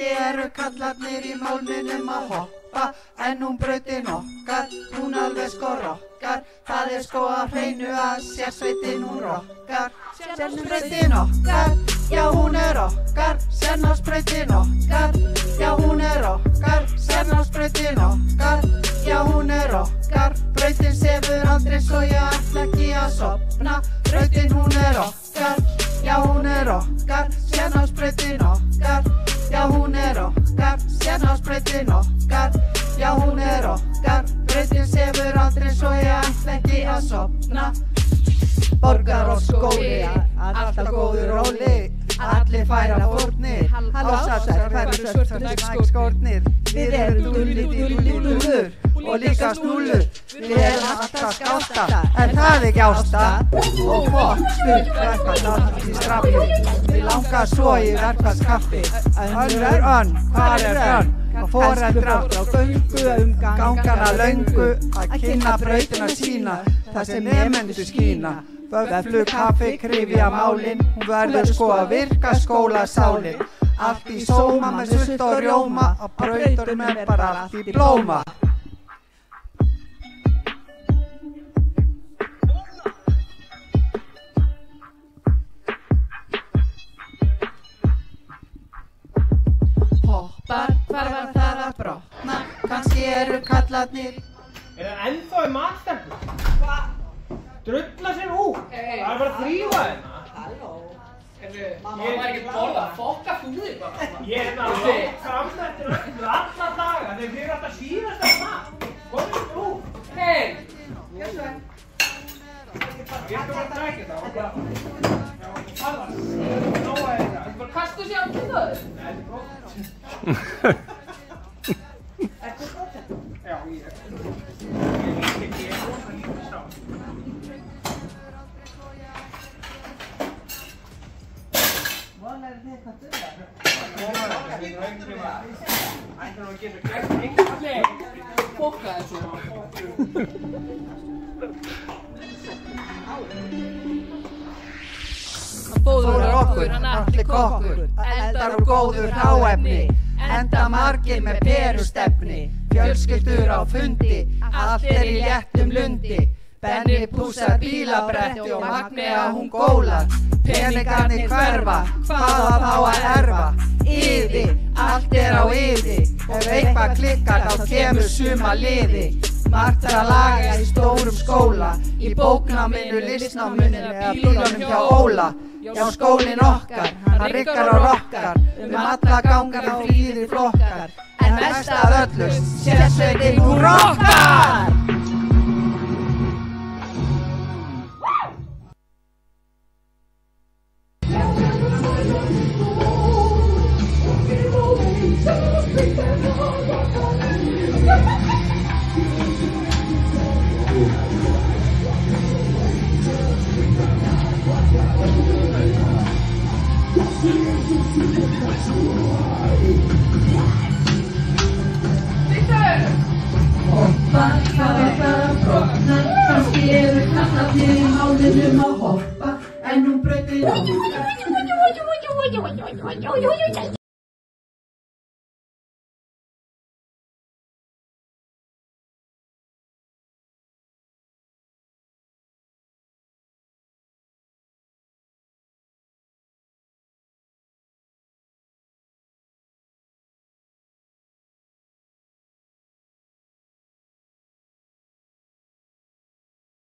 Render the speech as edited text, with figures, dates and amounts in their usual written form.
Kannski eru kallarnir í málminum að hoppa, en brautin okkar, hún alveg sko rokkar. Það sko á hreinu að sérsveitin hún rokkar. Sérsveitin okkar, já hún okkar. Sérsveitin okkar, já hún okkar. Sérsveitin okkar, já hún okkar. Brautin sefur aldrei svo ég ætla ekki að sofna. Brautin hún okkar, já hún okkar. Sérsveitin okkar, já hún okkar. Sérsveitin okkar, já hún okkar. Brautin sefur aldrei svo ég ætla ekki að sofna. Borgar og skóli, alltaf góður róli. Allir færa fórnir, ásatær færa svörtur skórnir. Við dúllur og líka snúllur. Við alltaf skásta, en það ekki ásta. Og fokk, stutt, verkfall í straffi. Við langar svo í verkfallskaffi. Önnur önn, hvar önn? Foreldrar á göngu gangana löngu að kynna brautina sína þar sem nemendur skína. Vöfflu, kaffi, kryfja málin, hún verður sko að virka skólasálin. Allt í sóma með sult og rjóma, á brautunum bara allt í blóma. Hoppar, hvar var það að brotna, kannski eru kallarnir. Það ennþá matstefnu? Hvað? Drulla sér út! Það bara að þrífa hérna. Halló. Mamma var ekki borða, fokka fúðir bara. Ég langt fram eftir öllu alla daga þegar þið alltaf síðast að mat. Komið út! Hei! Ég skal bara drækja þetta og bara... Já, það var það. Nóa þetta. Þú bara kastu sér á það? Nei, þetta gott. Ertu gott þetta? Já, ég líka ekki, ég rosa lítið sá. Vonar þið eitthvað duglega? Ætlar nú að geta gert einhvern Fokka þessu. Fóður okkur, allir kokkur, eldar og góður hráefni. Enda margir með perustefni, fjölskyldur á fundi, allt í léttum lundi. Benni pússar bílabretti og Magnea hún gólar. Peningarnir hverfa, hvað á þá að erfa? Yði, allt á yði, ef eitthvað klikkar þá kemur suma liði. Margt að laga í stórum skóla, í bóknáminu, listnáminu eða bílunum hjá Óla. Já, skólinn okkar, hann rikkar og rokkar, alla gangana fríðir flokkar. En mest af öllu, sérsveitin hún rokkar! Hoppar, hvað var það að brotna, kannski eru kallarnir í málminum að hoppa, en brautin okkar.